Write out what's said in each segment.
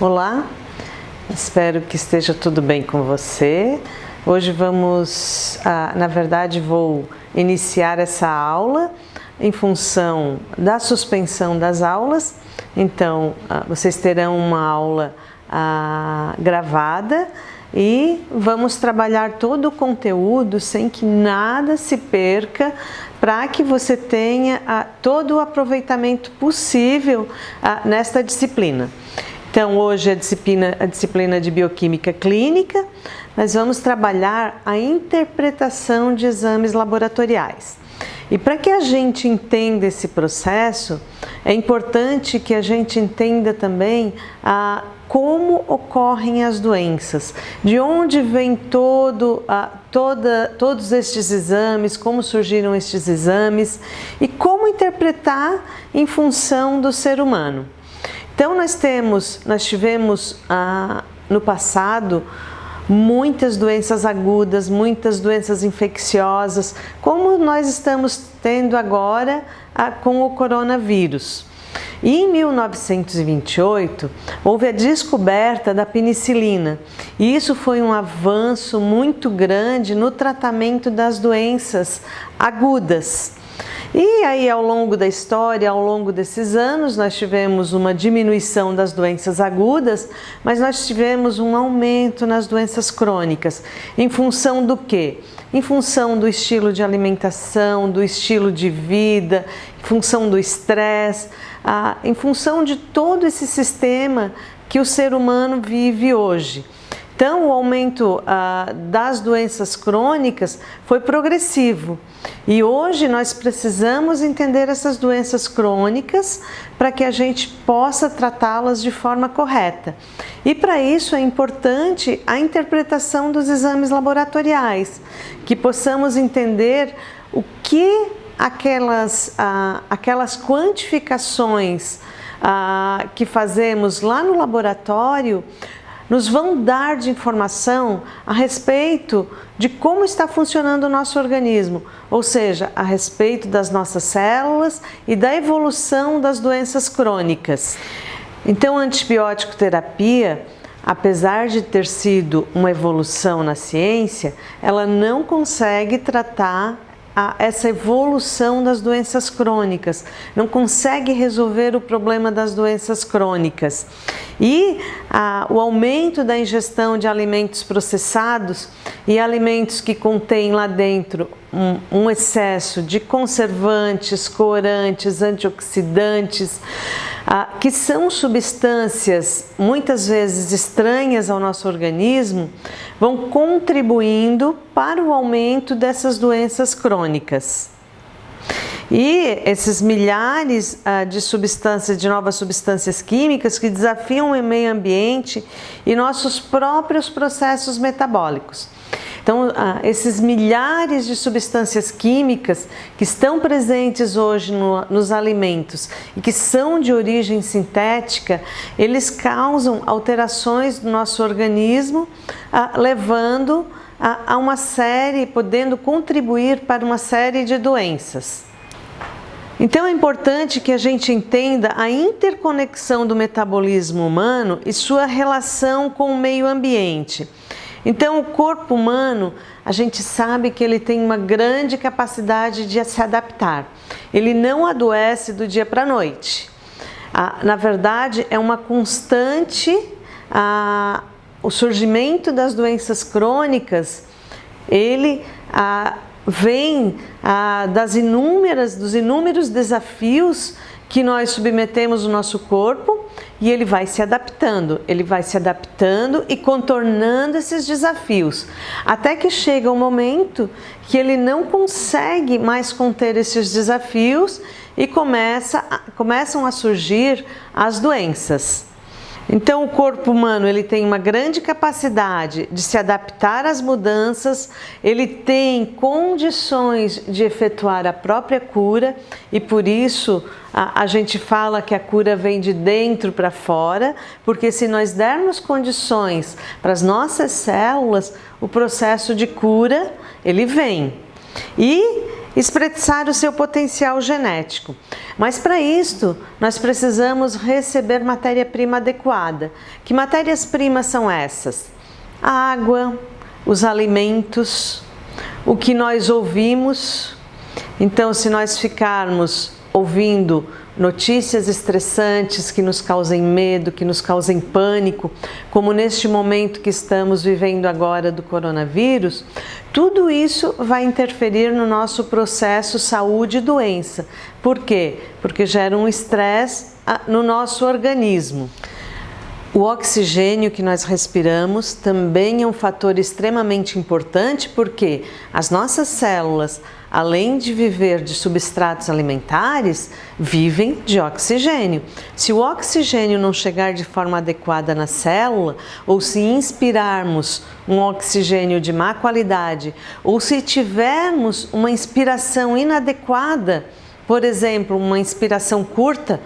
Olá, espero que esteja tudo bem com você. Hoje na verdade vou iniciar essa aula em função da suspensão das aulas. Então, vocês terão uma aula gravada e vamos trabalhar todo o conteúdo sem que nada se perca, para que você tenha todo o aproveitamento possível nesta disciplina. Então, hoje a disciplina de Bioquímica Clínica, nós vamos trabalhar a interpretação de exames laboratoriais. E para que a gente entenda esse processo, é importante que a gente entenda também como ocorrem as doenças, de onde vem todos estes exames, como surgiram estes exames e como interpretar em função do ser humano. Então, nós tivemos no passado muitas doenças agudas, muitas doenças infecciosas, como nós estamos tendo agora com o coronavírus. E em 1928, houve a descoberta da penicilina, e isso foi um avanço muito grande no tratamento das doenças agudas. E aí, ao longo da história, ao longo desses anos, nós tivemos uma diminuição das doenças agudas, mas nós tivemos um aumento nas doenças crônicas. Em função do quê? Em função do estilo de alimentação, do estilo de vida, em função do estresse, em função de todo esse sistema que o ser humano vive hoje. Então, o aumento das doenças crônicas foi progressivo e hoje nós precisamos entender essas doenças crônicas para que a gente possa tratá-las de forma correta. E para isso é importante a interpretação dos exames laboratoriais, que possamos entender o que aquelas quantificações que fazemos lá no laboratório nos vão dar de informação a respeito de como está funcionando o nosso organismo, ou seja, a respeito das nossas células e da evolução das doenças crônicas. Então, a antibiótico terapia, apesar de ter sido uma evolução na ciência, ela não consegue tratar essa evolução das doenças crônicas, não consegue resolver o problema das doenças crônicas. E o aumento da ingestão de alimentos processados e alimentos que contêm lá dentro um excesso de conservantes, corantes, antioxidantes, que são substâncias muitas vezes estranhas ao nosso organismo, vão contribuindo para o aumento dessas doenças crônicas. E esses milhares de novas substâncias químicas que desafiam o meio ambiente e nossos próprios processos metabólicos. Então, esses milhares de substâncias químicas que estão presentes hoje nos alimentos e que são de origem sintética, eles causam alterações no nosso organismo, levando a uma série, podendo contribuir para uma série de doenças. Então, é importante que a gente entenda a interconexão do metabolismo humano e sua relação com o meio ambiente. Então, o corpo humano, a gente sabe que ele tem uma grande capacidade de se adaptar. Ele não adoece do dia para a noite. Na verdade, é uma constante o surgimento das doenças crônicas. Ele vem dos inúmeros desafios que nós submetemos o nosso corpo, e ele vai se adaptando e contornando esses desafios, até que chega um momento que ele não consegue mais conter esses desafios e começam a surgir as doenças. Então, o corpo humano ele tem uma grande capacidade de se adaptar às mudanças, ele tem condições de efetuar a própria cura e por isso a gente fala que a cura vem de dentro para fora, porque se nós dermos condições para as nossas células, o processo de cura ele vem. E expressar o seu potencial genético. Mas para isto, nós precisamos receber matéria-prima adequada. Que matérias-primas são essas? A água, os alimentos, o que nós ouvimos. Então, se nós ficarmos ouvindo notícias estressantes que nos causem medo, que nos causem pânico, como neste momento que estamos vivendo agora do coronavírus, tudo isso vai interferir no nosso processo saúde e doença. Por quê? Porque gera um estresse no nosso organismo. O oxigênio que nós respiramos também é um fator extremamente importante, porque as nossas células, além de viver de substratos alimentares, vivem de oxigênio. Se o oxigênio não chegar de forma adequada na célula, ou se inspirarmos um oxigênio de má qualidade, ou se tivermos uma inspiração inadequada, por exemplo, uma inspiração curta,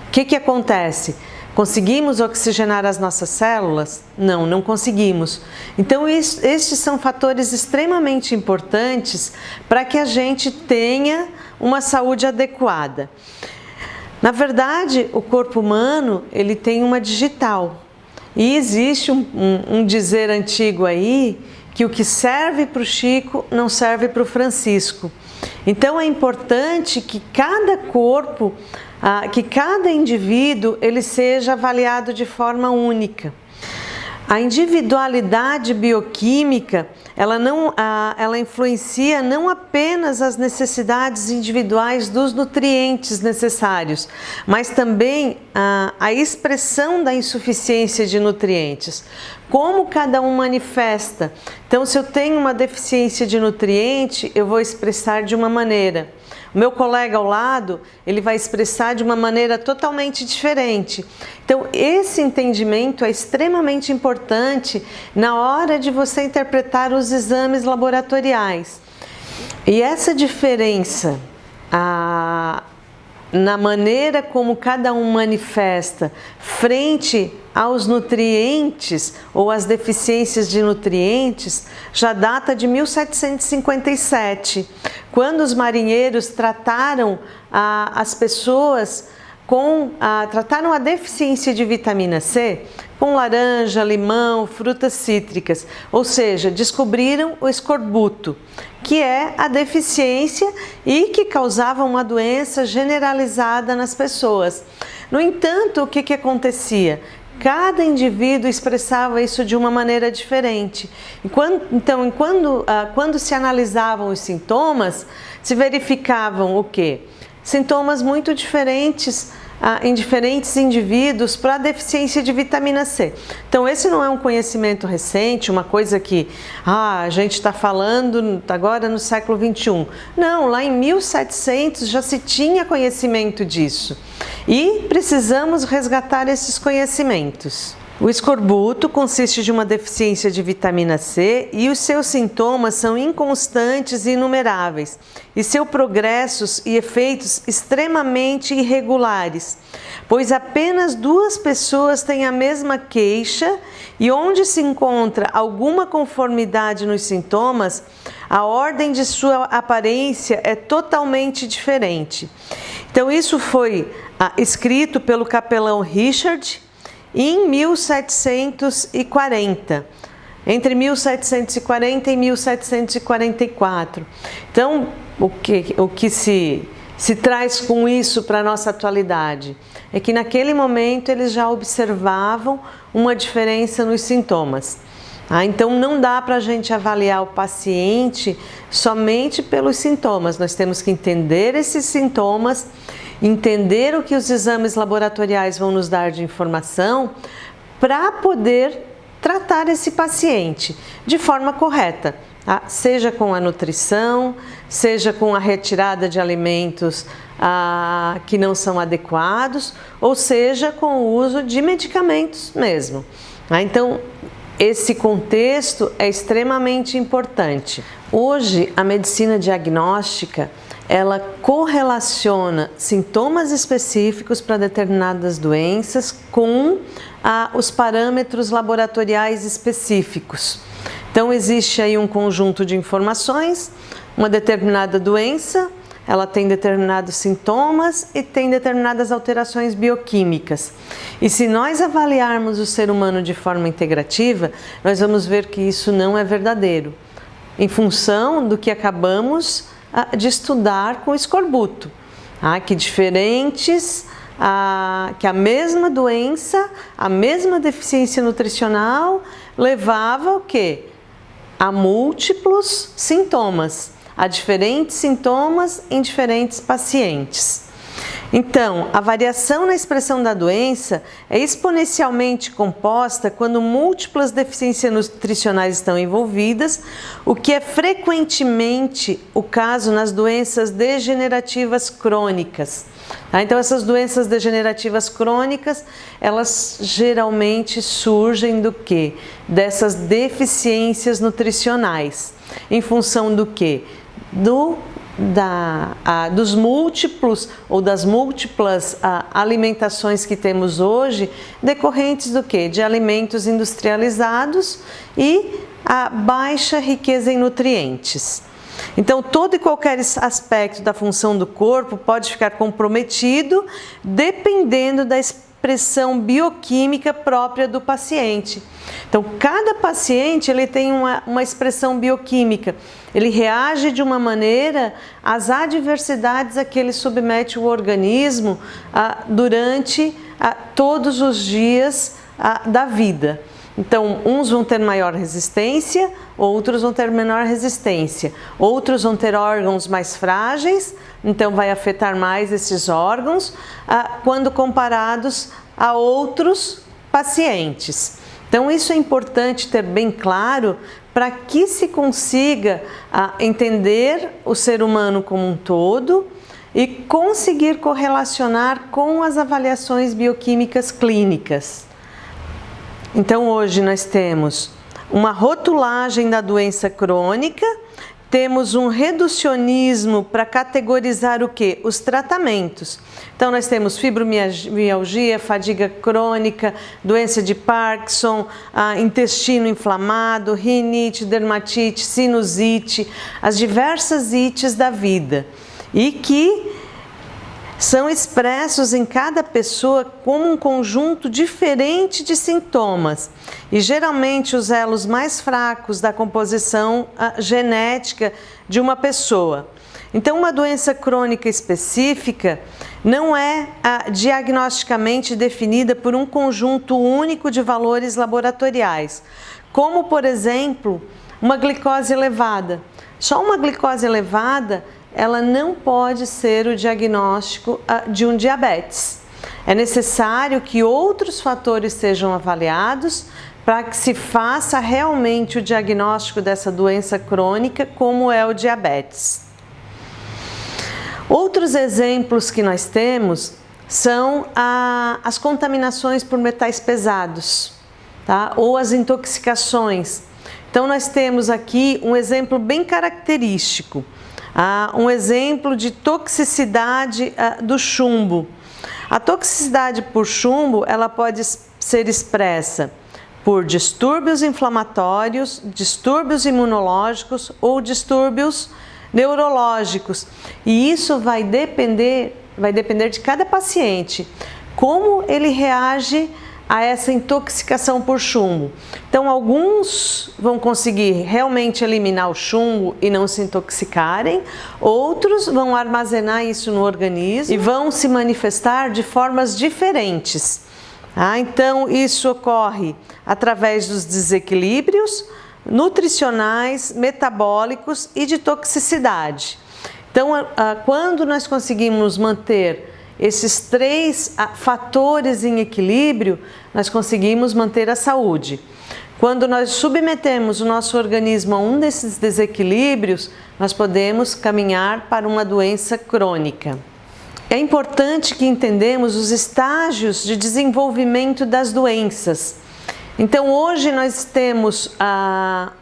o que acontece? Conseguimos oxigenar as nossas células? Não, não conseguimos. Então, estes são fatores extremamente importantes para que a gente tenha uma saúde adequada. Na verdade, o corpo humano, ele tem uma digital. E existe um dizer antigo aí, que o que serve para o Chico não serve para o Francisco. Então, é importante que cada corpo, que cada indivíduo ele seja avaliado de forma única. A individualidade bioquímica, ela influencia não apenas as necessidades individuais dos nutrientes necessários, mas também a expressão da insuficiência de nutrientes. Como cada um manifesta. Então, se eu tenho uma deficiência de nutriente, eu vou expressar de uma maneira. O meu colega ao lado, ele vai expressar de uma maneira totalmente diferente. Então, esse entendimento é extremamente importante na hora de você interpretar os exames laboratoriais. E essa diferença na maneira como cada um manifesta frente aos nutrientes ou às deficiências de nutrientes já data de 1757, quando os marinheiros trataram as pessoas trataram a deficiência de vitamina C com laranja, limão, frutas cítricas, ou seja, descobriram o escorbuto, que é a deficiência e que causava uma doença generalizada nas pessoas. No entanto, o que acontecia? Cada indivíduo expressava isso de uma maneira diferente. Quando se analisavam os sintomas, se verificavam o quê? Sintomas muito diferentes em diferentes indivíduos para a deficiência de vitamina C. Então, esse não é um conhecimento recente, uma coisa que a gente está falando agora no século XXI. Não, lá em 1700 já se tinha conhecimento disso. E precisamos resgatar esses conhecimentos. O escorbuto consiste de uma deficiência de vitamina C e os seus sintomas são inconstantes e inumeráveis, e seus progressos e efeitos extremamente irregulares, pois apenas 2 pessoas têm a mesma queixa e onde se encontra alguma conformidade nos sintomas, a ordem de sua aparência é totalmente diferente. Então, isso foi escrito pelo capelão Richard em 1740, entre 1740 e 1744. Então, o que se traz com isso para a nossa atualidade? É que naquele momento eles já observavam uma diferença nos sintomas. Então, não dá para a gente avaliar o paciente somente pelos sintomas. Nós temos que entender esses sintomas, entender o que os exames laboratoriais vão nos dar de informação para poder tratar esse paciente de forma correta, seja com a nutrição, seja com a retirada de alimentos que não são adequados, ou seja com o uso de medicamentos mesmo. Então, esse contexto é extremamente importante. Hoje, a medicina diagnóstica ela correlaciona sintomas específicos para determinadas doenças com os parâmetros laboratoriais específicos. Então, existe aí um conjunto de informações, uma determinada doença, ela tem determinados sintomas e tem determinadas alterações bioquímicas. E se nós avaliarmos o ser humano de forma integrativa, nós vamos ver que isso não é verdadeiro, em função do que acabamos de estudar com o escorbuto, que que a mesma doença, a mesma deficiência nutricional levava o quê? A múltiplos sintomas, a diferentes sintomas em diferentes pacientes. Então, a variação na expressão da doença é exponencialmente composta quando múltiplas deficiências nutricionais estão envolvidas, o que é frequentemente o caso nas doenças degenerativas crônicas. Então, essas doenças degenerativas crônicas, elas geralmente surgem do quê? Dessas deficiências nutricionais. Em função do quê? Dos múltiplos ou das múltiplas alimentações que temos hoje, decorrentes do quê? De alimentos industrializados e a baixa riqueza em nutrientes. Então, todo e qualquer aspecto da função do corpo pode ficar comprometido dependendo da expressão bioquímica própria do paciente. Então, cada paciente ele tem uma expressão bioquímica, ele reage de uma maneira às adversidades a que ele submete o organismo durante todos os dias da vida. Então, uns vão ter maior resistência, outros vão ter menor resistência. Outros vão ter órgãos mais frágeis, então vai afetar mais esses órgãos quando comparados a outros pacientes. Então, isso é importante ter bem claro para que se consiga entender o ser humano como um todo e conseguir correlacionar com as avaliações bioquímicas clínicas. Então, hoje nós temos uma rotulagem da doença crônica, temos um reducionismo para categorizar o quê? Os tratamentos. Então, nós temos fibromialgia, fadiga crônica, doença de Parkinson, intestino inflamado, rinite, dermatite, sinusite, as diversas ites da vida e que são expressos em cada pessoa como um conjunto diferente de sintomas e geralmente os elos mais fracos da composição genética de uma pessoa. Então, uma doença crônica específica não é diagnosticamente definida por um conjunto único de valores laboratoriais, como, por exemplo, uma glicose elevada. Só uma glicose elevada ela não pode ser o diagnóstico de um diabetes. É necessário que outros fatores sejam avaliados para que se faça realmente o diagnóstico dessa doença crônica, como é o diabetes. Outros exemplos que nós temos são as contaminações por metais pesados, tá? Ou as intoxicações. Então, nós temos aqui um exemplo bem característico. Um exemplo de toxicidade do chumbo. A toxicidade por chumbo, ela pode ser expressa por distúrbios inflamatórios, distúrbios imunológicos ou distúrbios neurológicos. E isso vai depender de cada paciente, como ele reage a essa intoxicação por chumbo. Então, alguns vão conseguir realmente eliminar o chumbo e não se intoxicarem, outros vão armazenar isso no organismo e vão se manifestar de formas diferentes. Então, isso ocorre através dos desequilíbrios nutricionais, metabólicos e de toxicidade. Então, quando nós conseguimos manter esses três fatores em equilíbrio, nós conseguimos manter a saúde. Quando nós submetemos o nosso organismo a um desses desequilíbrios, nós podemos caminhar para uma doença crônica. É importante que entendamos os estágios de desenvolvimento das doenças. Então, hoje nós temos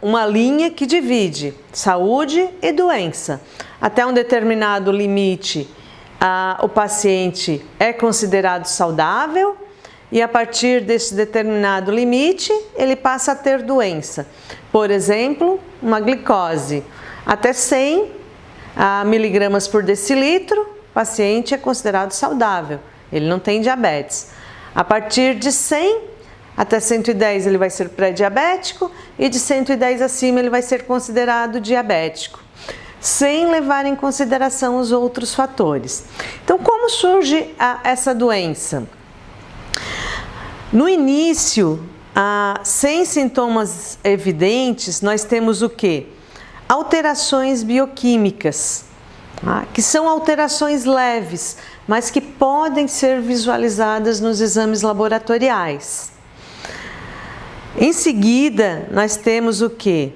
uma linha que divide saúde e doença. Até um determinado limite, o paciente é considerado saudável e a partir desse determinado limite ele passa a ter doença. Por exemplo, uma glicose. Até 100 miligramas por decilitro, o paciente é considerado saudável, ele não tem diabetes. A partir de 100 até 110 ele vai ser pré-diabético e de 110 acima ele vai ser considerado diabético, sem levar em consideração os outros fatores. Então, como surge essa doença? No início, sem sintomas evidentes, nós temos o quê? Alterações bioquímicas, que são alterações leves, mas que podem ser visualizadas nos exames laboratoriais. Em seguida, nós temos o quê?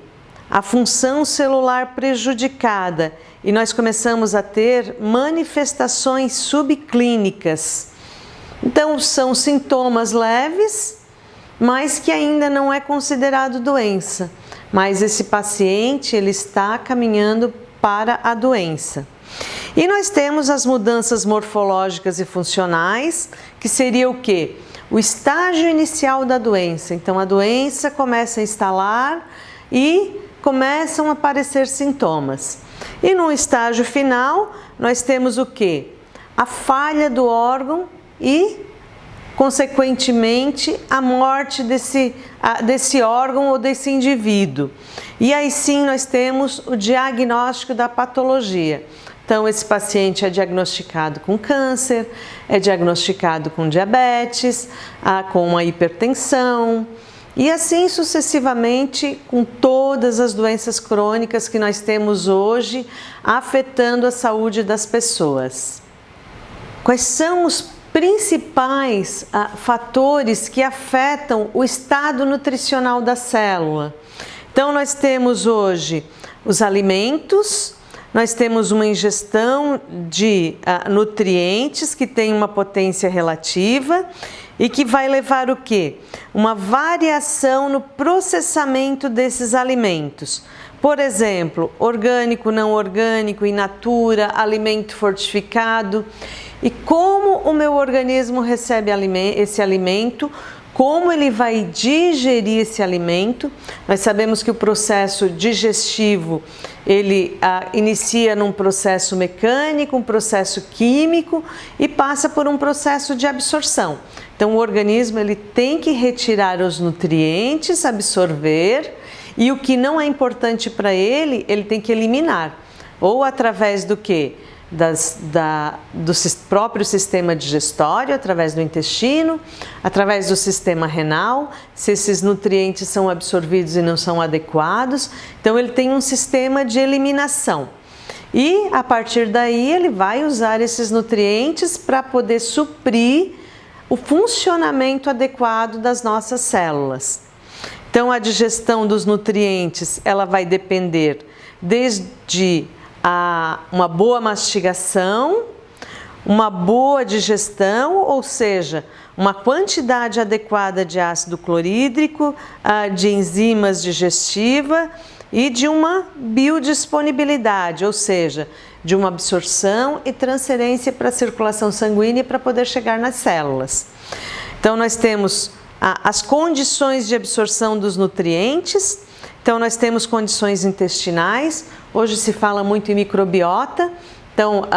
A função celular prejudicada e nós começamos a ter manifestações subclínicas. Então, são sintomas leves, mas que ainda não é considerado doença. Mas esse paciente, ele está caminhando para a doença. E nós temos as mudanças morfológicas e funcionais, que seria o quê? O estágio inicial da doença. Então, a doença começa a instalar e começam a aparecer sintomas. E no estágio final, nós temos o quê? A falha do órgão e, consequentemente, a morte desse órgão ou desse indivíduo. E aí sim nós temos o diagnóstico da patologia. Então, esse paciente é diagnosticado com câncer, é diagnosticado com diabetes, com uma hipertensão, e assim sucessivamente com todas as doenças crônicas que nós temos hoje afetando a saúde das pessoas. Quais são os principais fatores que afetam o estado nutricional da célula? Então, nós temos hoje os alimentos, nós temos uma ingestão de nutrientes que tem uma potência relativa e que vai levar o quê? Uma variação no processamento desses alimentos. Por exemplo, orgânico, não orgânico, in natura, alimento fortificado. E como o meu organismo recebe esse alimento, como ele vai digerir esse alimento. Nós sabemos que o processo digestivo, ele inicia num processo mecânico, um processo químico e passa por um processo de absorção. Então, o organismo ele tem que retirar os nutrientes, absorver, e o que não é importante para ele, ele tem que eliminar. Ou através do quê? Do próprio sistema digestório, através do intestino, através do sistema renal, se esses nutrientes são absorvidos e não são adequados. Então, ele tem um sistema de eliminação. E, a partir daí, ele vai usar esses nutrientes para poder suprir o funcionamento adequado das nossas células. Então, a digestão dos nutrientes, ela vai depender desde uma boa mastigação, uma boa digestão, ou seja, uma quantidade adequada de ácido clorídrico, de enzimas digestivas e de uma biodisponibilidade, ou seja, de uma absorção e transferência para a circulação sanguínea para poder chegar nas células. Então, nós temos as condições de absorção dos nutrientes. Então, nós temos condições intestinais, hoje se fala muito em microbiota, então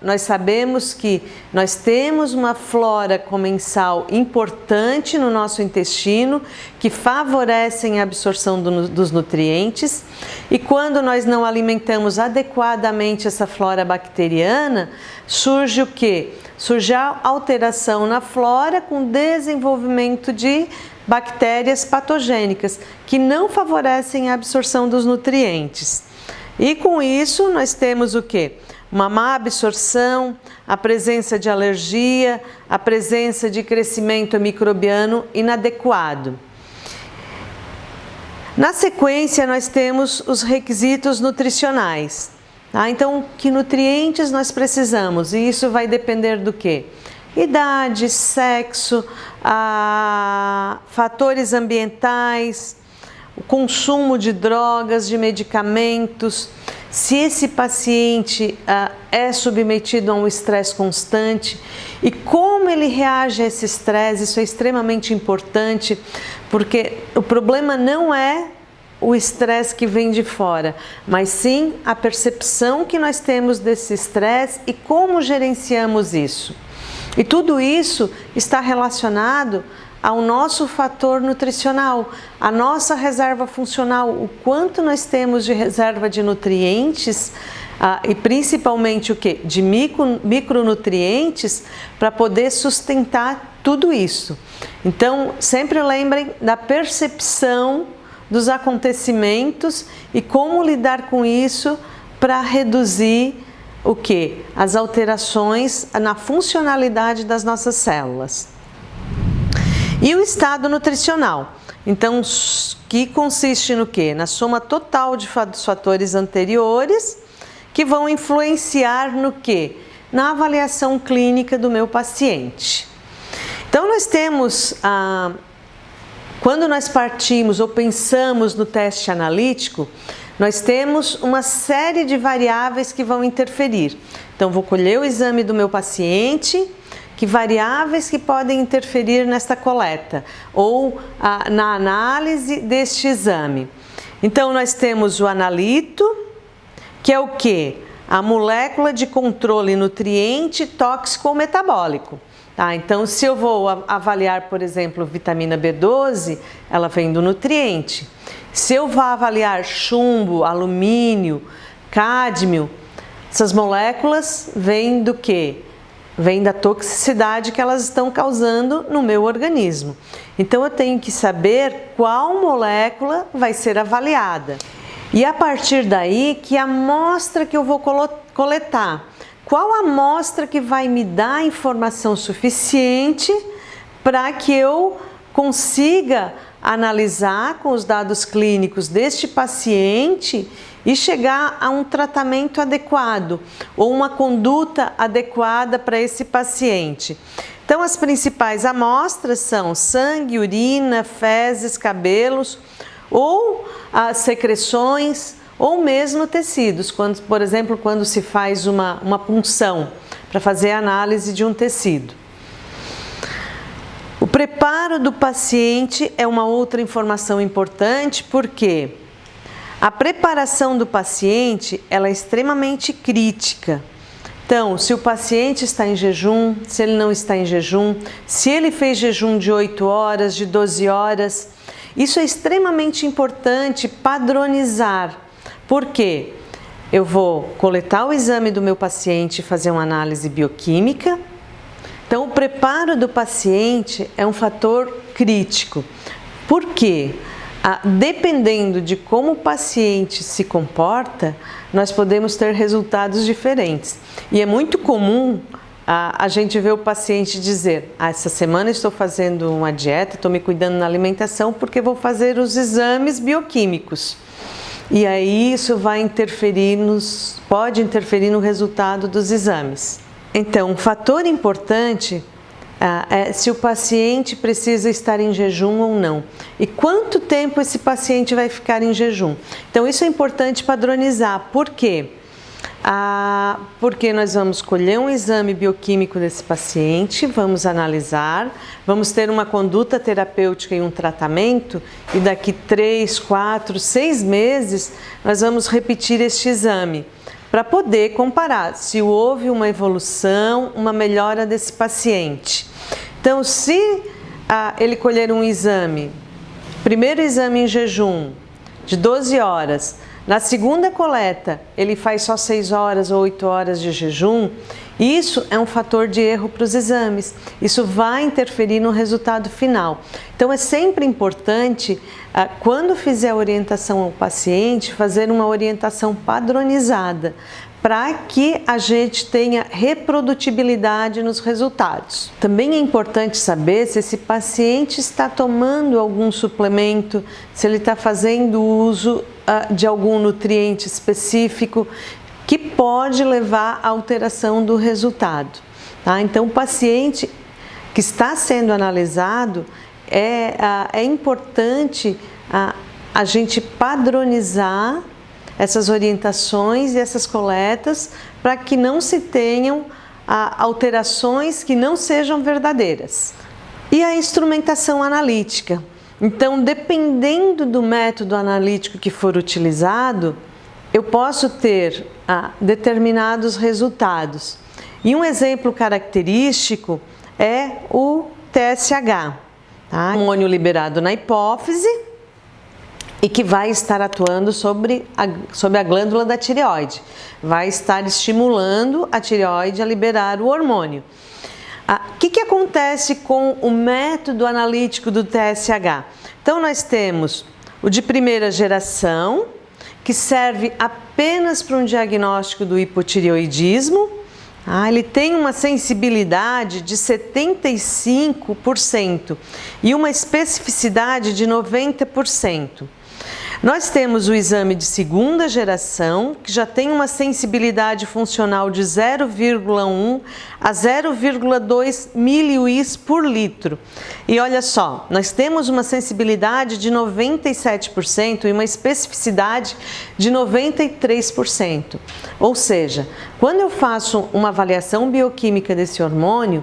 nós sabemos que nós temos uma flora comensal importante no nosso intestino, que favorecem a absorção dos nutrientes, e quando nós não alimentamos adequadamente essa flora bacteriana, surge o quê? Surge a alteração na flora com desenvolvimento de bactérias patogênicas que não favorecem a absorção dos nutrientes. E com isso nós temos o quê? Uma má absorção, a presença de alergia, a presença de crescimento microbiano inadequado. Na sequência nós temos os requisitos nutricionais. Então, que nutrientes nós precisamos? E isso vai depender do quê? Idade, sexo, fatores ambientais, o consumo de drogas, de medicamentos, se esse paciente é submetido a um estresse constante e como ele reage a esse estresse. Isso é extremamente importante, porque o problema não é o estresse que vem de fora, mas sim a percepção que nós temos desse estresse e como gerenciamos isso. E tudo isso está relacionado ao nosso fator nutricional, a nossa reserva funcional, o quanto nós temos de reserva de nutrientes e principalmente o que? De micronutrientes para poder sustentar tudo isso. Então, sempre lembrem da percepção dos acontecimentos e como lidar com isso para reduzir o que? As alterações na funcionalidade das nossas células. E o estado nutricional, então, que consiste no quê? Na soma total dos fatores anteriores que vão influenciar no quê? Na avaliação clínica do meu paciente. Então, nós temos, quando nós partimos ou pensamos no teste analítico, nós temos uma série de variáveis que vão interferir. Então, vou colher o exame do meu paciente, que variáveis que podem interferir nesta coleta ou na análise deste exame. Então, nós temos o analito, que é o quê? A molécula de controle nutriente tóxico ou metabólico. Tá? Então, se eu vou avaliar, por exemplo, vitamina B12, ela vem do nutriente. Se eu vou avaliar chumbo, alumínio, cádmio, essas moléculas vêm do quê? Vêm da toxicidade que elas estão causando no meu organismo. Então, eu tenho que saber qual molécula vai ser avaliada. E a partir daí, que amostra que eu vou coletar? Qual amostra que vai me dar informação suficiente para que eu consiga analisar com os dados clínicos deste paciente e chegar a um tratamento adequado ou uma conduta adequada para esse paciente. Então, as principais amostras são sangue, urina, fezes, cabelos ou as secreções ou mesmo tecidos, por exemplo, quando se faz uma punção para fazer a análise de um tecido. O preparo do paciente é uma outra informação importante, porque a preparação do paciente ela é extremamente crítica. Então, se o paciente está em jejum, se ele não está em jejum, se ele fez jejum de 8 horas, de 12 horas, isso é extremamente importante padronizar. Por quê? Eu vou coletar o exame do meu paciente e fazer uma análise bioquímica. Então, o preparo do paciente é um fator crítico. Por quê? Dependendo de como o paciente se comporta, nós podemos ter resultados diferentes. E é muito comum a gente ver o paciente dizer: essa semana estou fazendo uma dieta, estou me cuidando na alimentação porque vou fazer os exames bioquímicos. E aí isso vai interferir pode interferir no resultado dos exames. Então, um fator importante é se o paciente precisa estar em jejum ou não. E quanto tempo esse paciente vai ficar em jejum. Então, isso é importante padronizar. Por quê? Porque nós vamos colher um exame bioquímico desse paciente, vamos analisar, vamos ter uma conduta terapêutica e um tratamento, e daqui 3, 4, 6 meses nós vamos repetir este exame para poder comparar se houve uma evolução, uma melhora desse paciente. Então, se ele colher um exame, primeiro exame em jejum de 12 horas, na segunda coleta ele faz só 6 horas ou 8 horas de jejum, isso é um fator de erro para os exames, isso vai interferir no resultado final. Então é sempre importante, quando fizer a orientação ao paciente, fazer uma orientação padronizada, para que a gente tenha reprodutibilidade nos resultados. Também é importante saber se esse paciente está tomando algum suplemento, se ele está fazendo uso de algum nutriente específico que pode levar à alteração do resultado. Tá? Então, o paciente que está sendo analisado, é importante a gente padronizar essas orientações e essas coletas para que não se tenham alterações que não sejam verdadeiras. E a instrumentação analítica. Então, dependendo do método analítico que for utilizado, eu posso ter determinados resultados. E um exemplo característico é o TSH, tá? Hormônio liberado na hipófise e que vai estar atuando sobre a glândula da tireoide, vai estar estimulando a tireoide a liberar o hormônio. O que acontece com o método analítico do TSH? Então, nós temos o de primeira geração, que serve apenas para um diagnóstico do hipotireoidismo. Ele tem uma sensibilidade de 75% e uma especificidade de 90%. Nós temos o exame de segunda geração, que já tem uma sensibilidade funcional de 0,1 a 0,2 miliuis por litro. E olha só, nós temos uma sensibilidade de 97% e uma especificidade de 93%. Ou seja, quando eu faço uma avaliação bioquímica desse hormônio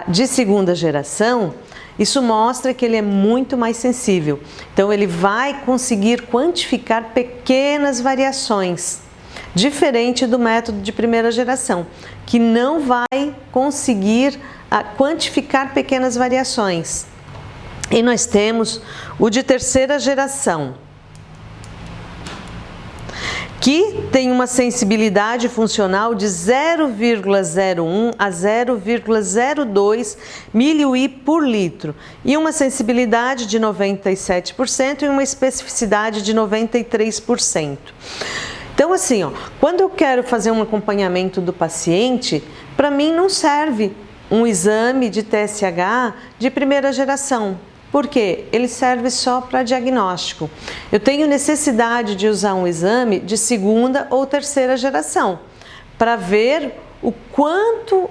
de segunda geração, isso mostra que ele é muito mais sensível. Então, ele vai conseguir quantificar pequenas variações, diferente do método de primeira geração, que não vai conseguir quantificar pequenas variações. E nós temos o de terceira geração, que tem uma sensibilidade funcional de 0,01 a 0,02 miliui por litro e uma sensibilidade de 97% e uma especificidade de 93%. Então, assim, quando eu quero fazer um acompanhamento do paciente, para mim não serve um exame de TSH de primeira geração. Por quê? Ele serve só para diagnóstico. Eu tenho necessidade de usar um exame de segunda ou terceira geração para ver o quanto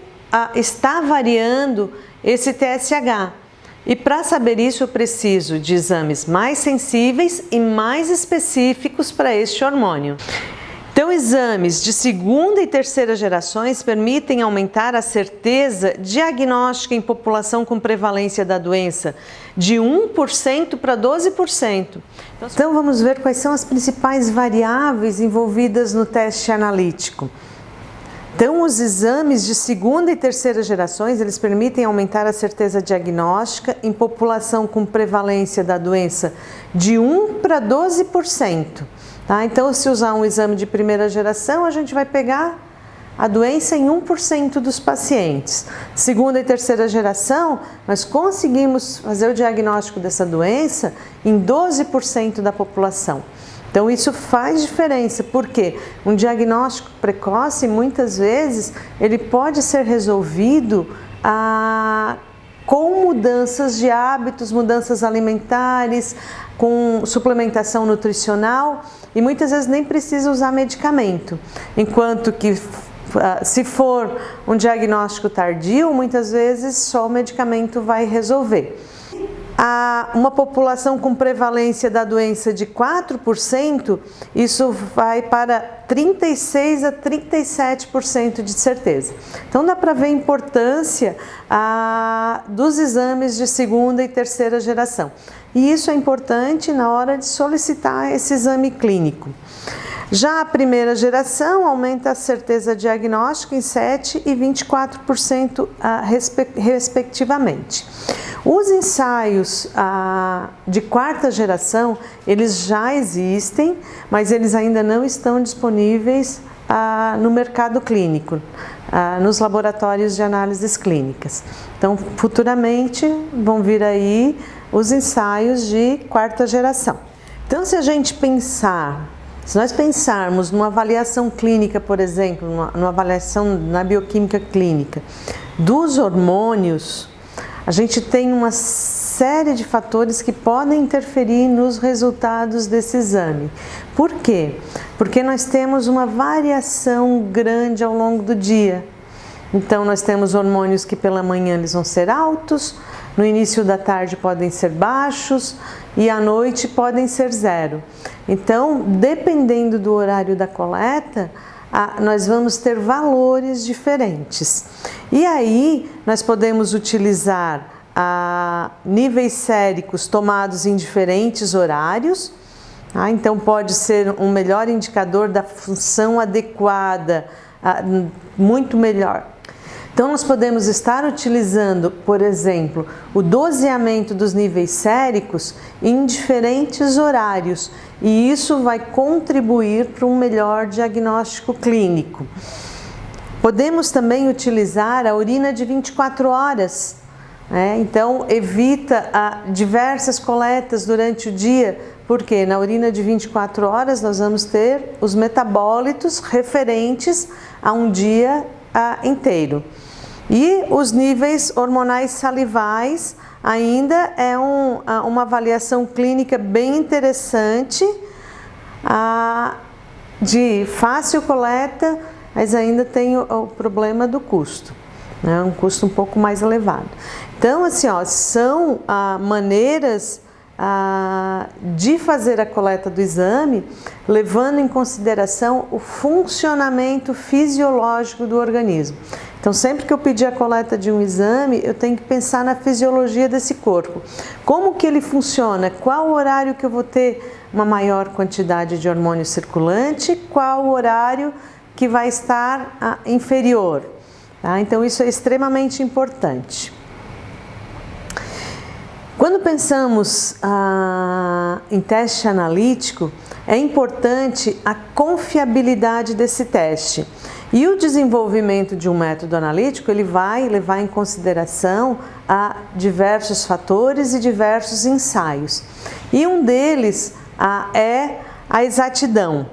está variando esse TSH. E para saber isso, eu preciso de exames mais sensíveis e mais específicos para este hormônio. Então, exames de segunda e terceira gerações permitem aumentar a certeza diagnóstica em população com prevalência da doença de 1% para 12%. Então, vamos ver quais são as principais variáveis envolvidas no teste analítico. Então, os exames de segunda e terceira gerações, eles permitem aumentar a certeza diagnóstica em população com prevalência da doença de 1 para 12%. Tá? Então, se usar um exame de primeira geração, a gente vai pegar a doença em 1% dos pacientes. Segunda e terceira geração, nós conseguimos fazer o diagnóstico dessa doença em 12% da população. Então, isso faz diferença, porque um diagnóstico precoce, muitas vezes, ele pode ser resolvido com mudanças de hábitos, mudanças alimentares, com suplementação nutricional e muitas vezes nem precisa usar medicamento. Enquanto que se for um diagnóstico tardio, muitas vezes só o medicamento vai resolver. Uma população com prevalência da doença de 4%, isso vai para 36% a 37% de certeza. Então, dá para ver a importância dos exames de segunda e terceira geração. E isso é importante na hora de solicitar esse exame clínico. Já a primeira geração aumenta a certeza diagnóstica em 7% e 24% respectivamente. Os ensaios de quarta geração, eles já existem, mas eles ainda não estão disponíveis no mercado clínico, nos laboratórios de análises clínicas. Então, futuramente vão vir aí os ensaios de quarta geração. Então, se nós pensarmos numa avaliação clínica, por exemplo, numa avaliação na bioquímica clínica dos hormônios, a gente tem uma série de fatores que podem interferir nos resultados desse exame. Por quê? Porque nós temos uma variação grande ao longo do dia. Então, nós temos hormônios que pela manhã eles vão ser altos, no início da tarde podem ser baixos e à noite podem ser 0. Então, dependendo do horário da coleta, nós vamos ter valores diferentes. E aí, nós podemos utilizar níveis séricos tomados em diferentes horários. Então pode ser um melhor indicador da função adequada, muito melhor. Então nós podemos estar utilizando, por exemplo, o doseamento dos níveis séricos em diferentes horários, e isso vai contribuir para um melhor diagnóstico clínico. Podemos também utilizar a urina de 24 horas, então evita diversas coletas durante o dia, porque na urina de 24 horas nós vamos ter os metabólitos referentes a um dia inteiro. E os níveis hormonais salivais ainda é uma avaliação clínica bem interessante, de fácil coleta, mas ainda tem o problema do custo, um custo um pouco mais elevado. Então, assim, são maneiras de fazer a coleta do exame, levando em consideração o funcionamento fisiológico do organismo. Então, sempre que eu pedir a coleta de um exame, eu tenho que pensar na fisiologia desse corpo. Como que ele funciona? Qual o horário que eu vou ter uma maior quantidade de hormônio circulante? Qual o horário que vai estar inferior? Então, isso é extremamente importante. Quando pensamos em teste analítico, é importante a confiabilidade desse teste. E o desenvolvimento de um método analítico, ele vai levar em consideração diversos fatores e diversos ensaios. E um deles é a exatidão.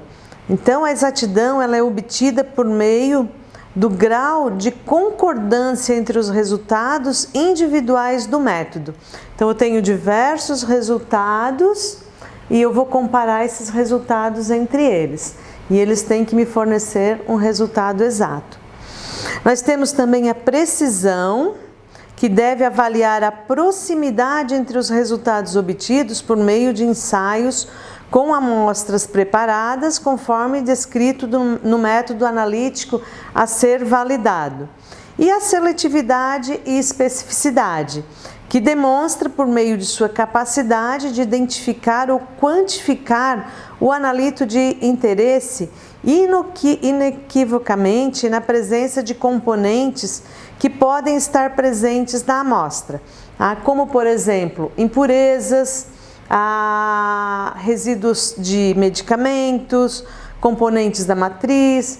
Então, a exatidão ela é obtida por meio do grau de concordância entre os resultados individuais do método. Então, eu tenho diversos resultados e eu vou comparar esses resultados entre eles. E eles têm que me fornecer um resultado exato. Nós temos também a precisão, que deve avaliar a proximidade entre os resultados obtidos por meio de ensaios com amostras preparadas, conforme descrito no método analítico a ser validado. E a seletividade e especificidade, que demonstra por meio de sua capacidade de identificar ou quantificar o analito de interesse inequivocamente na presença de componentes que podem estar presentes na amostra, como por exemplo, impurezas, resíduos de medicamentos, componentes da matriz,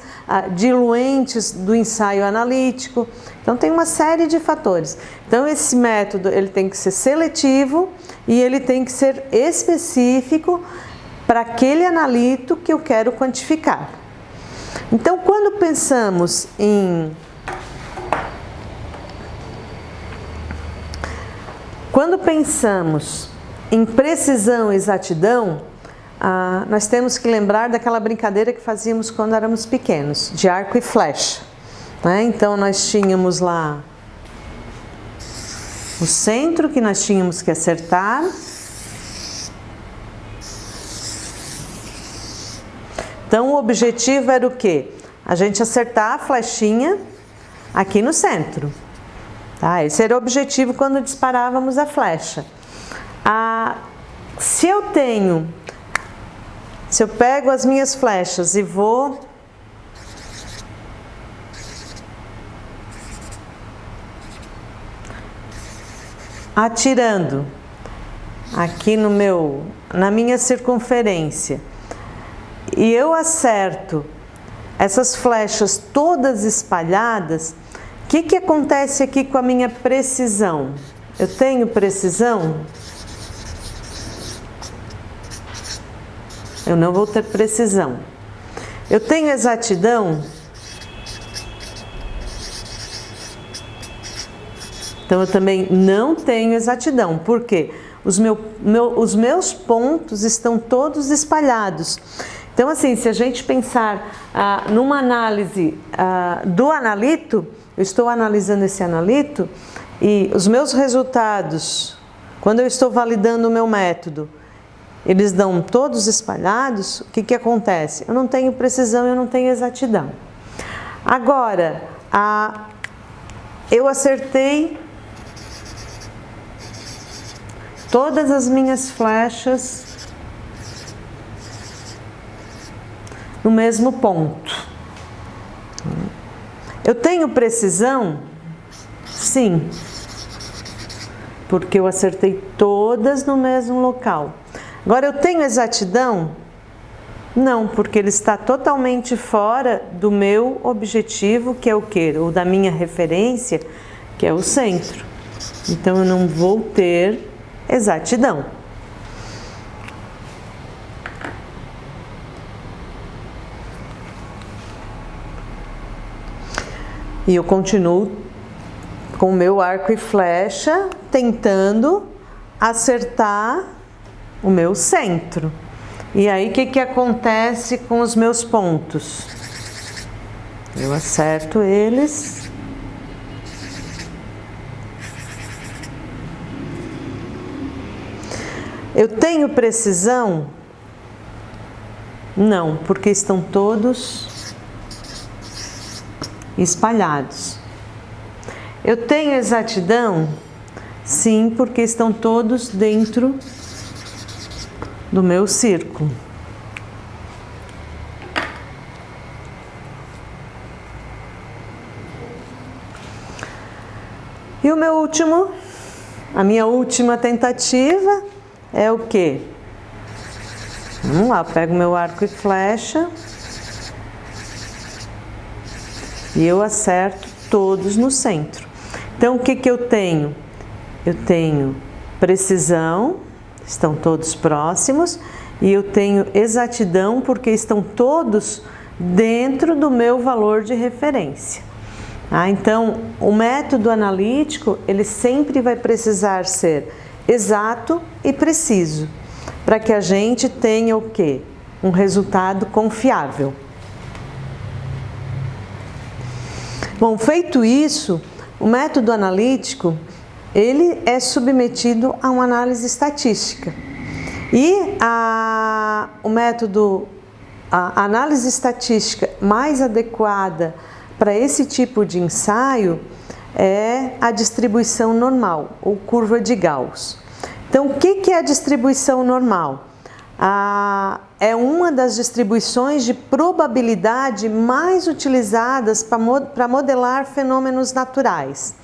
diluentes do ensaio analítico. Então tem uma série de fatores. Então esse método ele tem que ser seletivo e ele tem que ser específico para aquele analito que eu quero quantificar. Então quando pensamos em precisão e exatidão, nós temos que lembrar daquela brincadeira que fazíamos quando éramos pequenos, de arco e flecha. Então nós tínhamos lá o centro que nós tínhamos que acertar. Então o objetivo era o quê? A gente acertar a flechinha aqui no centro. Esse era o objetivo quando disparávamos a flecha. Se eu pego as minhas flechas e vou atirando aqui na minha circunferência e eu acerto essas flechas todas espalhadas, o que acontece aqui com a minha precisão? Eu tenho precisão? Eu não vou ter precisão. Eu tenho exatidão? Então eu também não tenho exatidão. Por quê? Os meus pontos estão todos espalhados. Então assim, se a gente pensar numa análise do analito, eu estou analisando esse analito e os meus resultados, quando eu estou validando o meu método, eles dão todos espalhados, o que acontece? Eu não tenho precisão, eu não tenho exatidão. Agora, eu acertei todas as minhas flechas no mesmo ponto. Eu tenho precisão? Sim, porque eu acertei todas no mesmo local. Agora, eu tenho exatidão? Não, porque ele está totalmente fora do meu objetivo, que é o quê? Ou da minha referência, que é o centro. Então, eu não vou ter exatidão. E eu continuo com o meu arco e flecha, tentando acertar o meu centro. E aí, o que acontece com os meus pontos? Eu acerto eles. Eu tenho precisão? Não, porque estão todos espalhados. Eu tenho exatidão? Sim, porque estão todos dentro do meu círculo. E o meu último, a minha última tentativa é o quê? Vamos lá, eu pego meu arco e flecha e eu acerto todos no centro. Então, o que eu tenho? Eu tenho precisão, estão todos próximos, e eu tenho exatidão, porque estão todos dentro do meu valor de referência. Então, o método analítico, ele sempre vai precisar ser exato e preciso, para que a gente tenha o quê? Um resultado confiável. Bom, feito isso, o método analítico, ele é submetido a uma análise estatística. E a análise estatística mais adequada para esse tipo de ensaio é a distribuição normal, ou curva de Gauss. Então, o que é a distribuição normal? É uma das distribuições de probabilidade mais utilizadas para modelar fenômenos naturais.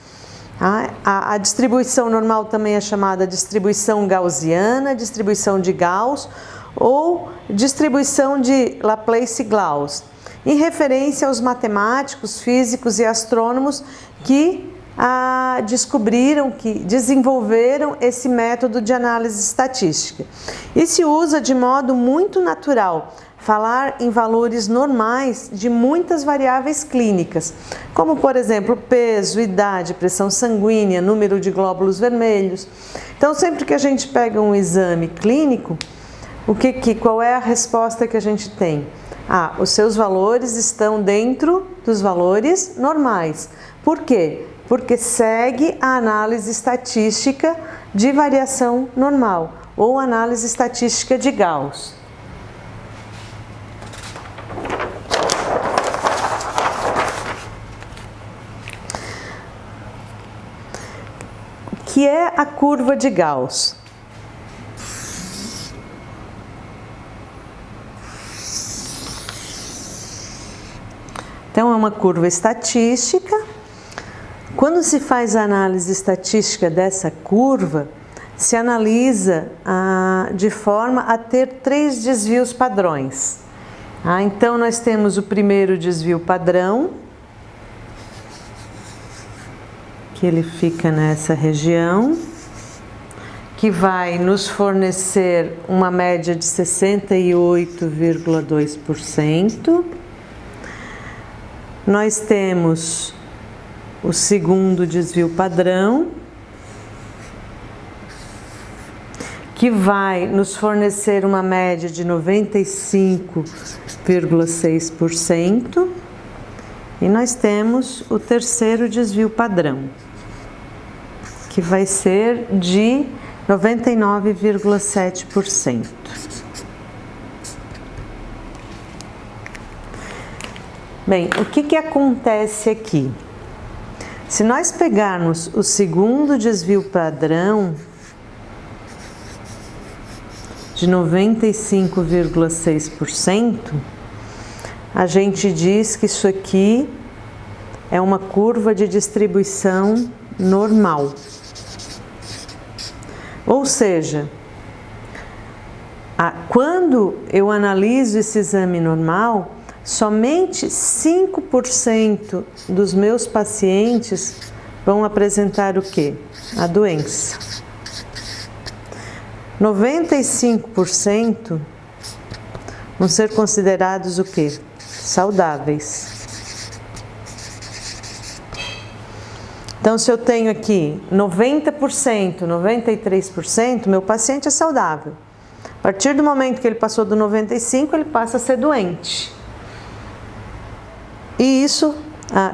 A distribuição normal também é chamada distribuição gaussiana, distribuição de Gauss ou distribuição de Laplace-Gauss, em referência aos matemáticos, físicos e astrônomos que descobriram, que desenvolveram esse método de análise estatística. E se usa de modo muito natural falar em valores normais de muitas variáveis clínicas, como por exemplo peso, idade, pressão sanguínea, número de glóbulos vermelhos. Então, sempre que a gente pega um exame clínico, qual é a resposta que a gente tem? Os seus valores estão dentro dos valores normais. Por quê? Porque segue a análise estatística de variação normal, ou análise estatística de Gauss. O que é a curva de Gauss? Então, é uma curva estatística. Quando se faz a análise estatística dessa curva, se analisa de forma a ter 3 desvios padrões. Então, nós temos o primeiro desvio padrão, que ele fica nessa região, que vai nos fornecer uma média de 68,2%. Nós temos o segundo desvio padrão, que vai nos fornecer uma média de 95,6%. E nós temos o terceiro desvio padrão, que vai ser de 99,7%. Bem, o que acontece aqui? Se nós pegarmos o segundo desvio padrão, de 95,6%, a gente diz que isso aqui é uma curva de distribuição normal. Ou seja, quando eu analiso esse exame normal, somente 5% dos meus pacientes vão apresentar o quê? A doença. 95% vão ser considerados o quê? Saudáveis. Então, se eu tenho aqui 90%, 93%, meu paciente é saudável. A partir do momento que ele passou do 95%, ele passa a ser doente. E isso,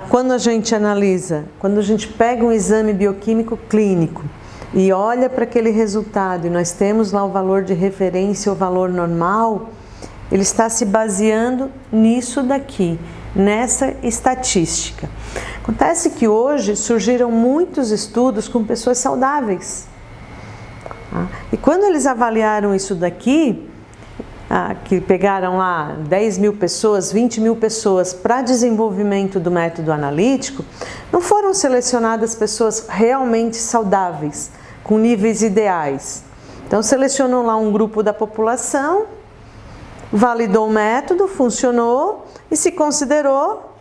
quando a gente analisa, quando a gente pega um exame bioquímico clínico e olha para aquele resultado e nós temos lá o valor de referência, o valor normal, ele está se baseando nisso daqui, nessa estatística. Acontece que hoje surgiram muitos estudos com pessoas saudáveis. E quando eles avaliaram isso daqui, que pegaram lá 10 mil pessoas, 20 mil pessoas para desenvolvimento do método analítico, não foram selecionadas pessoas realmente saudáveis, com níveis ideais. Então selecionou lá um grupo da população, validou o método, funcionou e se considerou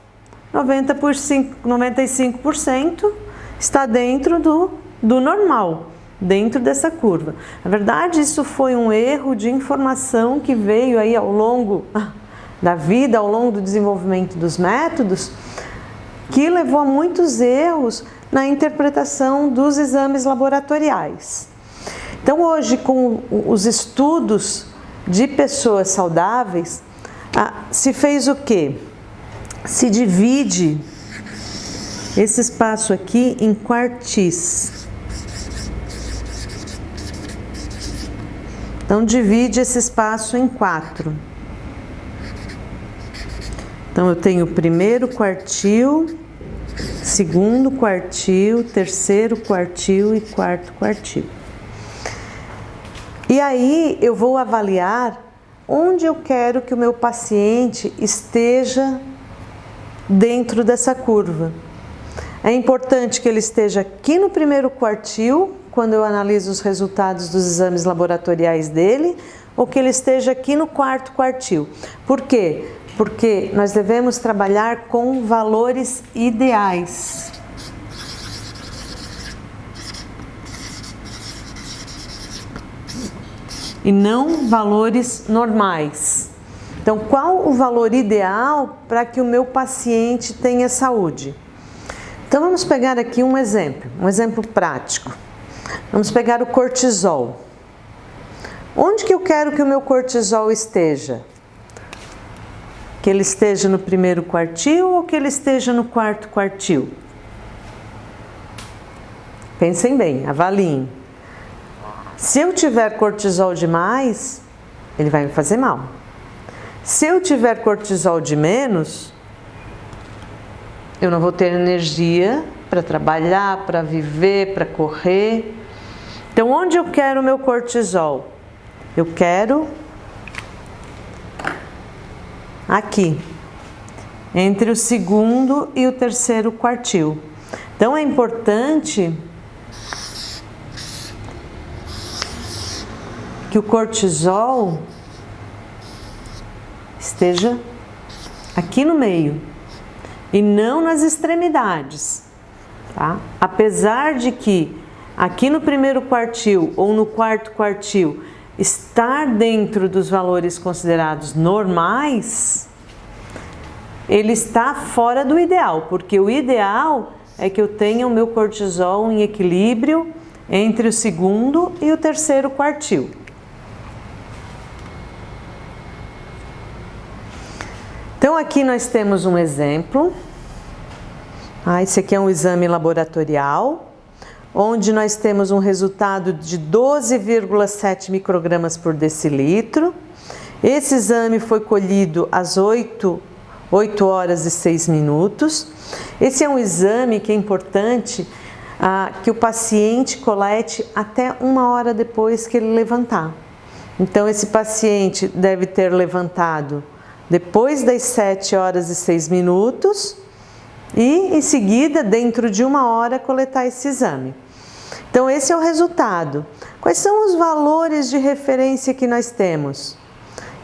95% está dentro do normal, dentro dessa curva. Na verdade, isso foi um erro de informação que veio aí ao longo da vida, ao longo do desenvolvimento dos métodos, que levou a muitos erros na interpretação dos exames laboratoriais. Então, hoje, com os estudos de pessoas saudáveis, se fez o quê? Se divide esse espaço aqui em quartis. Então, divide esse espaço em 4. Então, eu tenho o primeiro quartil, segundo quartil, terceiro quartil e quarto quartil. E aí, eu vou avaliar onde eu quero que o meu paciente esteja dentro dessa curva. É importante que ele esteja aqui no primeiro quartil, quando eu analiso os resultados dos exames laboratoriais dele, ou que ele esteja aqui no quarto quartil. Por quê? Porque nós devemos trabalhar com valores ideais. E não valores normais. Então, qual o valor ideal para que o meu paciente tenha saúde? Então, vamos pegar aqui um exemplo prático. Vamos pegar o cortisol. Onde que eu quero que o meu cortisol esteja? Que ele esteja no primeiro quartil ou que ele esteja no quarto quartil? Pensem bem, avaliem. Se eu tiver cortisol demais, ele vai me fazer mal. Se eu tiver cortisol de menos, eu não vou ter energia para trabalhar, para viver, para correr. Então, onde eu quero o meu cortisol? Eu quero aqui, entre o segundo e o terceiro quartil. Então, é importante que o cortisol esteja aqui no meio e não nas extremidades, tá? Apesar de que aqui no primeiro quartil ou no quarto quartil estar dentro dos valores considerados normais, ele está fora do ideal, porque o ideal é que eu tenha o meu cortisol em equilíbrio entre o segundo e o terceiro quartil. Então, aqui nós temos um exemplo. Esse aqui é um exame laboratorial, onde nós temos um resultado de 12,7 microgramas por decilitro. Esse exame foi colhido às 8 horas e 6 minutos. Esse é um exame que é importante que o paciente colete até 1 hora depois que ele levantar. Então, esse paciente deve ter levantado depois das 7 horas e 6 minutos e, em seguida, dentro de 1 hora, coletar esse exame. Então, esse é o resultado. Quais são os valores de referência que nós temos?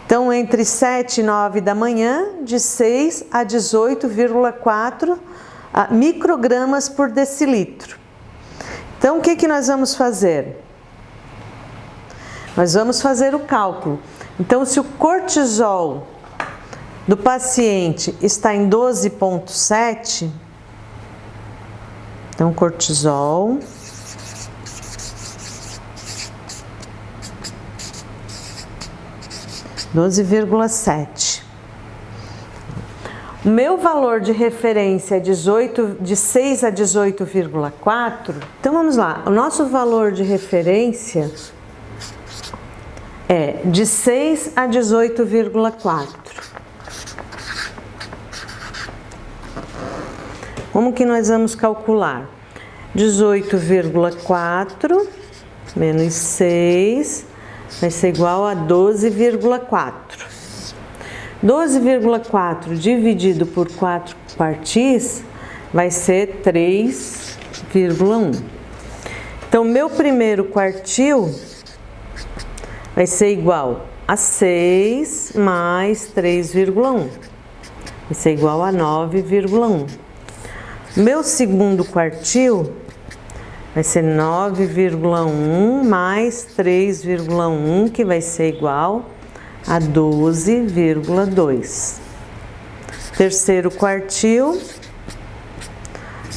Então, entre 7 e 9 da manhã, de 6 a 18,4 microgramas por decilitro. Então, o que nós vamos fazer? Nós vamos fazer o cálculo. Então, se o cortisol do paciente está em 12,7, então cortisol – 12,7. O meu valor de referência é de 6 a 18,4. Então, vamos lá. O nosso valor de referência é de 6 a 18,4. Como que nós vamos calcular? 18,4 menos 6 vai ser igual a 12,4. 12,4 dividido por 4 quartis vai ser 3,1. Então, meu primeiro quartil vai ser igual a 6 mais 3,1. Vai ser igual a 9,1. Meu segundo quartil vai ser 9,1 mais 3,1, que vai ser igual a 12,2. Terceiro quartil,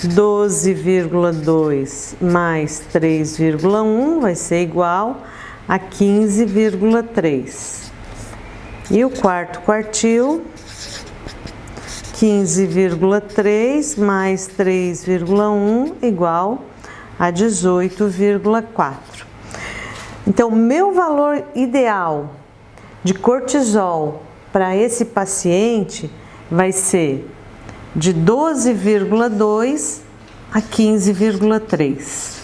12,2 mais 3,1 vai ser igual a 15,3. E o quarto quartil, 15,3 mais 3,1 igual a 18,4. Então, meu valor ideal de cortisol para esse paciente vai ser de 12,2 a 15,3.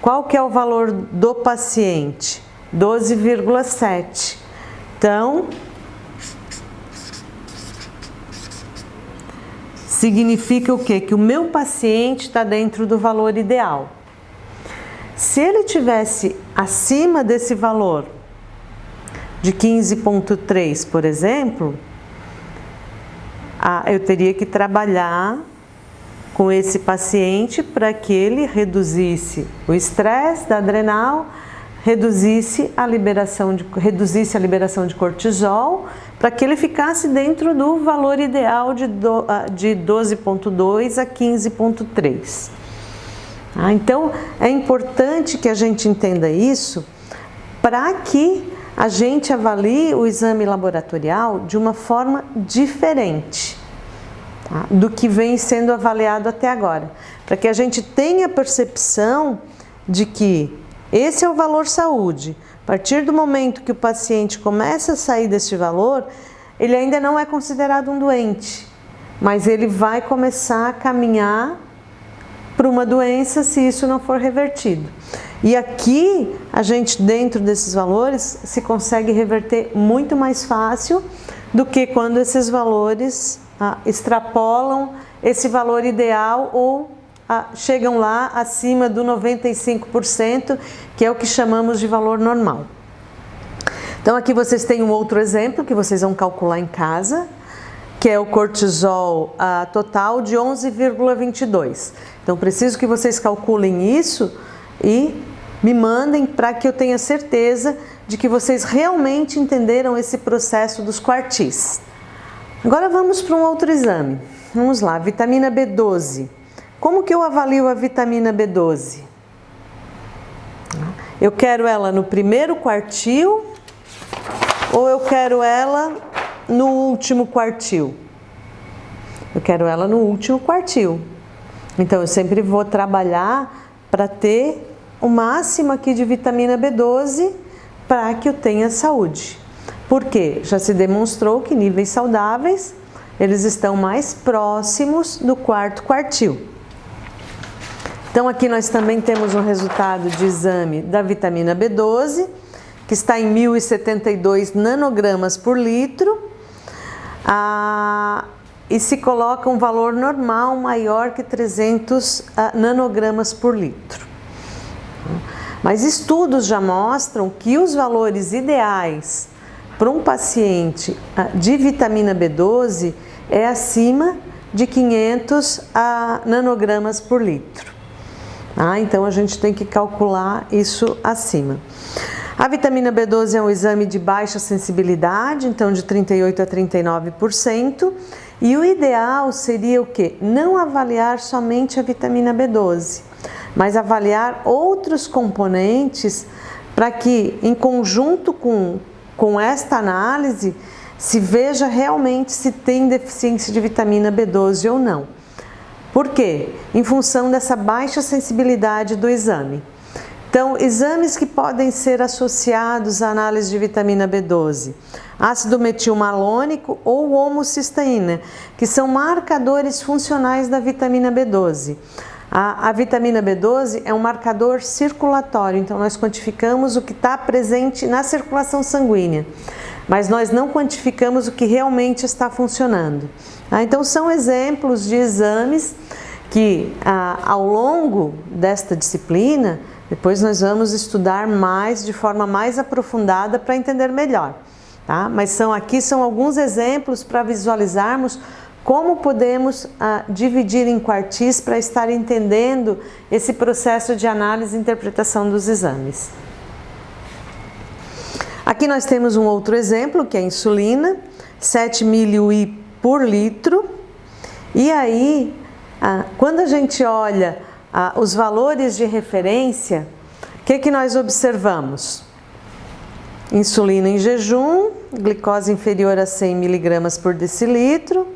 Qual que é o valor do paciente? 12,7. Então, significa o quê? Que o meu paciente está dentro do valor ideal. Se ele tivesse acima desse valor, de 15,3, por exemplo, eu teria que trabalhar com esse paciente para que ele reduzisse o estresse da adrenal, reduzisse a liberação de cortisol, para que ele ficasse dentro do valor ideal de 12,2 a 15,3. Então, é importante que a gente entenda isso para que a gente avalie o exame laboratorial de uma forma diferente do que vem sendo avaliado até agora. Para que a gente tenha a percepção de que esse é o valor saúde. A partir do momento que o paciente começa a sair desse valor, ele ainda não é considerado um doente, mas ele vai começar a caminhar para uma doença se isso não for revertido. E aqui, a gente, dentro desses valores, se consegue reverter muito mais fácil do que quando esses valores extrapolam esse valor ideal ou chegam lá acima do 95%, que é o que chamamos de valor normal. Então, aqui vocês têm um outro exemplo que vocês vão calcular em casa, que é o cortisol total de 11,22. Então, preciso que vocês calculem isso e me mandem para que eu tenha certeza de que vocês realmente entenderam esse processo dos quartis. Agora vamos para um outro exame. Vamos lá, vitamina B12. Como que eu avalio a vitamina B12? Eu quero ela no primeiro quartil ou eu quero ela no último quartil? Eu quero ela no último quartil. Então, eu sempre vou trabalhar para ter o máximo aqui de vitamina B12 para que eu tenha saúde. Por quê? Já se demonstrou que níveis saudáveis, eles estão mais próximos do quarto quartil. Então aqui nós também temos um resultado de exame da vitamina B12, que está em 1072 nanogramas por litro, e se coloca um valor normal maior que 300 nanogramas por litro. Mas estudos já mostram que os valores ideais para um paciente de vitamina B12 é acima de 500 nanogramas por litro. Então a gente tem que calcular isso acima. A vitamina B12 é um exame de baixa sensibilidade, então de 38% a 39%, e o ideal seria o quê? Não avaliar somente a vitamina B12, mas avaliar outros componentes para que, em conjunto com esta análise, se veja realmente se tem deficiência de vitamina B12 ou não. Por quê? Em função dessa baixa sensibilidade do exame. Então, exames que podem ser associados à análise de vitamina B12, ácido metilmalônico ou homocisteína, que são marcadores funcionais da vitamina B12. A vitamina B12 é um marcador circulatório, então nós quantificamos o que está presente na circulação sanguínea, mas nós não quantificamos o que realmente está funcionando. Então são exemplos de exames que ao longo desta disciplina, depois nós vamos estudar mais, de forma mais aprofundada para entender melhor. Tá? Mas aqui são alguns exemplos para visualizarmos como podemos dividir em quartis para estar entendendo esse processo de análise e interpretação dos exames. Aqui nós temos um outro exemplo, que é a insulina, 7 mili por litro. E aí, quando a gente olha os valores de referência, o que nós observamos? Insulina em jejum, glicose inferior a 100 miligramas por decilitro.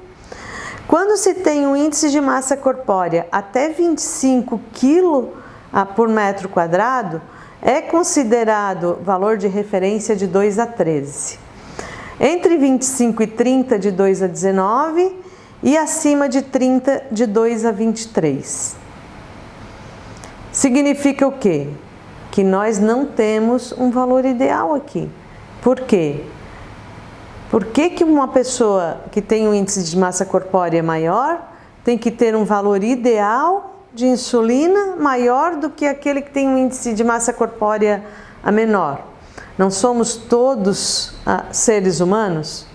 Quando se tem um índice de massa corpórea até 25 kg por metro quadrado, é considerado valor de referência de 2 a 13. Entre 25 e 30, de 2 a 19, e acima de 30, de 2 a 23. Significa o quê? Que nós não temos um valor ideal aqui. Por quê? Por que uma pessoa que tem um índice de massa corpórea maior tem que ter um valor ideal de insulina maior do que aquele que tem um índice de massa corpórea menor? Não somos todos seres humanos?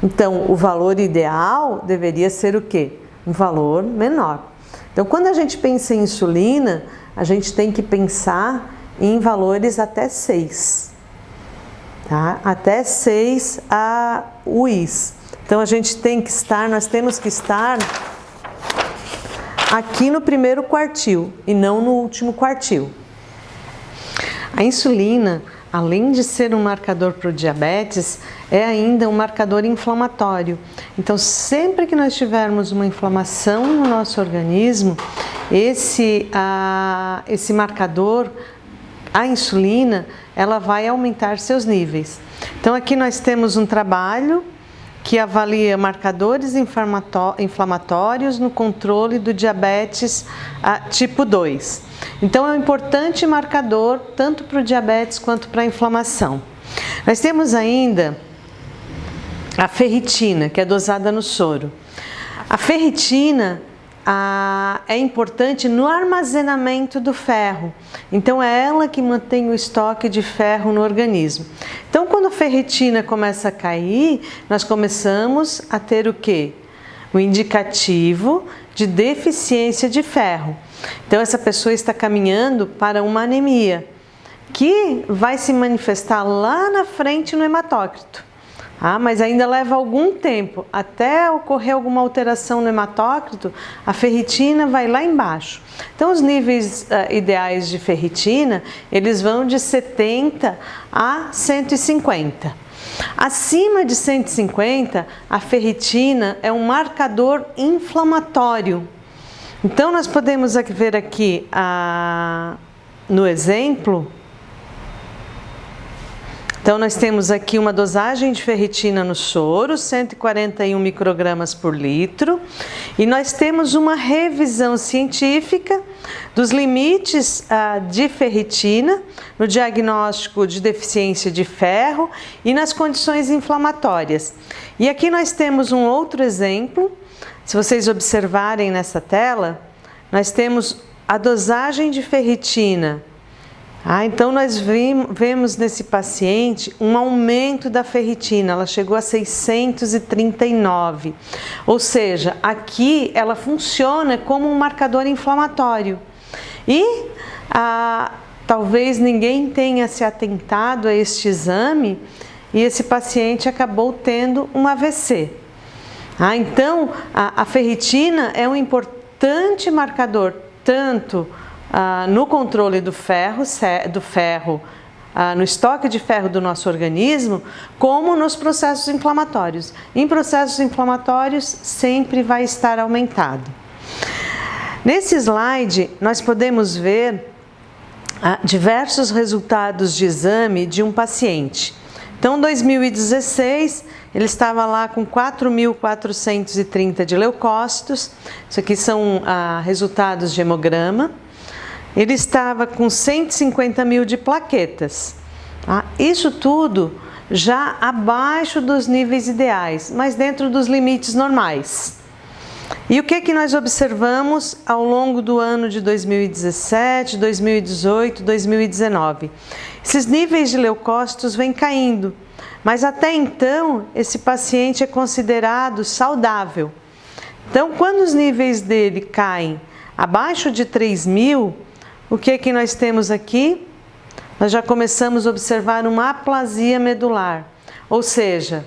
Então, o valor ideal deveria ser o quê? Um valor menor. Então, quando a gente pensa em insulina, a gente tem que pensar em valores até 6. Tá? Até 6 UIs. Então, nós temos que estar aqui no primeiro quartil e não no último quartil. A insulina, além de ser um marcador para o diabetes, é ainda um marcador inflamatório. Então, sempre que nós tivermos uma inflamação no nosso organismo, esse marcador, a insulina, ela vai aumentar seus níveis. Então, aqui nós temos um trabalho que avalia marcadores inflamatórios no controle do diabetes tipo 2. Então, é um importante marcador tanto para o diabetes quanto para a inflamação. Nós temos ainda a ferritina, que é dosada no soro. A ferritina é importante no armazenamento do ferro. Então, é ela que mantém o estoque de ferro no organismo. Então, quando a ferritina começa a cair, nós começamos a ter o quê? O indicativo de deficiência de ferro. Então, essa pessoa está caminhando para uma anemia, que vai se manifestar lá na frente no hematócrito. Mas ainda leva algum tempo, até ocorrer alguma alteração no hematócrito, a ferritina vai lá embaixo. Então, os níveis ideais de ferritina, eles vão de 70 a 150. Acima de 150, a ferritina é um marcador inflamatório. Então, nós podemos ver aqui no exemplo. Então, nós temos aqui uma dosagem de ferritina no soro, 141 microgramas por litro, e nós temos uma revisão científica dos limites de ferritina no diagnóstico de deficiência de ferro e nas condições inflamatórias. E aqui nós temos um outro exemplo, se vocês observarem nessa tela, nós temos a dosagem de ferritina. Então, nós vemos nesse paciente um aumento da ferritina, ela chegou a 639, ou seja, aqui ela funciona como um marcador inflamatório. E talvez ninguém tenha se atentado a este exame e esse paciente acabou tendo um AVC. Então, a ferritina é um importante marcador, tanto no controle do ferro, no estoque de ferro do nosso organismo, como nos processos inflamatórios. Em processos inflamatórios, sempre vai estar aumentado. Nesse slide, nós podemos ver diversos resultados de exame de um paciente. Então, em 2016, ele estava lá com 4.430 de leucócitos, isso aqui são resultados de hemograma. Ele estava com 150 mil de plaquetas. Isso tudo já abaixo dos níveis ideais, mas dentro dos limites normais. E o que nós observamos ao longo do ano de 2017, 2018, 2019? Esses níveis de leucócitos vêm caindo, mas até então esse paciente é considerado saudável. Então, quando os níveis dele caem abaixo de 3.000, o que nós temos aqui? Nós já começamos a observar uma aplasia medular, ou seja,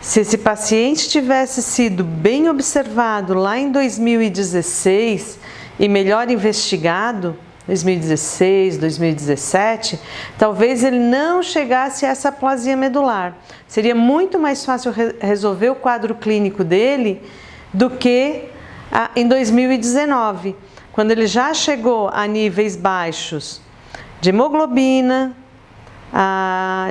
se esse paciente tivesse sido bem observado lá em 2016 e melhor investigado, 2016, 2017, talvez ele não chegasse a essa aplasia medular. Seria muito mais fácil resolver o quadro clínico dele do que em 2019. Quando ele já chegou a níveis baixos de hemoglobina,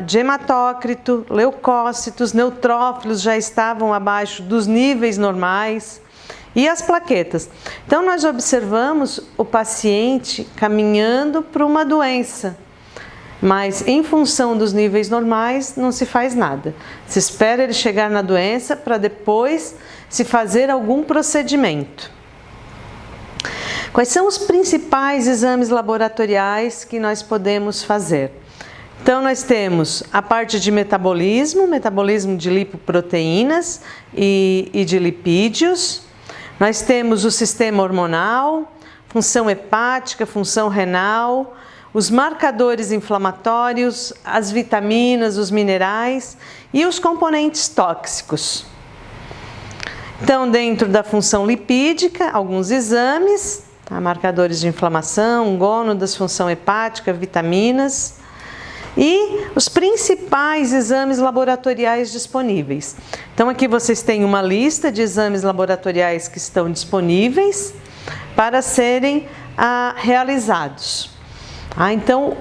de hematócrito, leucócitos, neutrófilos já estavam abaixo dos níveis normais e as plaquetas. Então, nós observamos o paciente caminhando para uma doença, mas em função dos níveis normais não se faz nada. Se espera ele chegar na doença para depois se fazer algum procedimento. Quais são os principais exames laboratoriais que nós podemos fazer? Então, nós temos a parte de metabolismo de lipoproteínas e de lipídios. Nós temos o sistema hormonal, função hepática, função renal, os marcadores inflamatórios, as vitaminas, os minerais e os componentes tóxicos. Então, dentro da função lipídica, alguns exames, marcadores de inflamação, gônadas, função hepática, vitaminas e os principais exames laboratoriais disponíveis. Então, aqui vocês têm uma lista de exames laboratoriais que estão disponíveis para serem realizados. Então,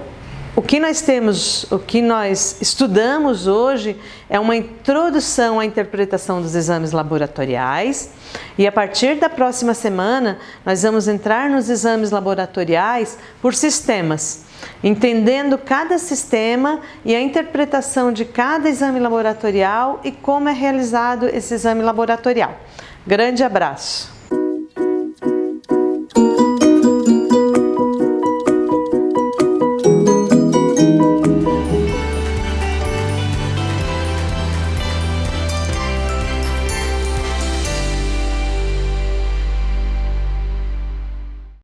o que nós estudamos hoje é uma introdução à interpretação dos exames laboratoriais e a partir da próxima semana nós vamos entrar nos exames laboratoriais por sistemas, entendendo cada sistema e a interpretação de cada exame laboratorial e como é realizado esse exame laboratorial. Grande abraço!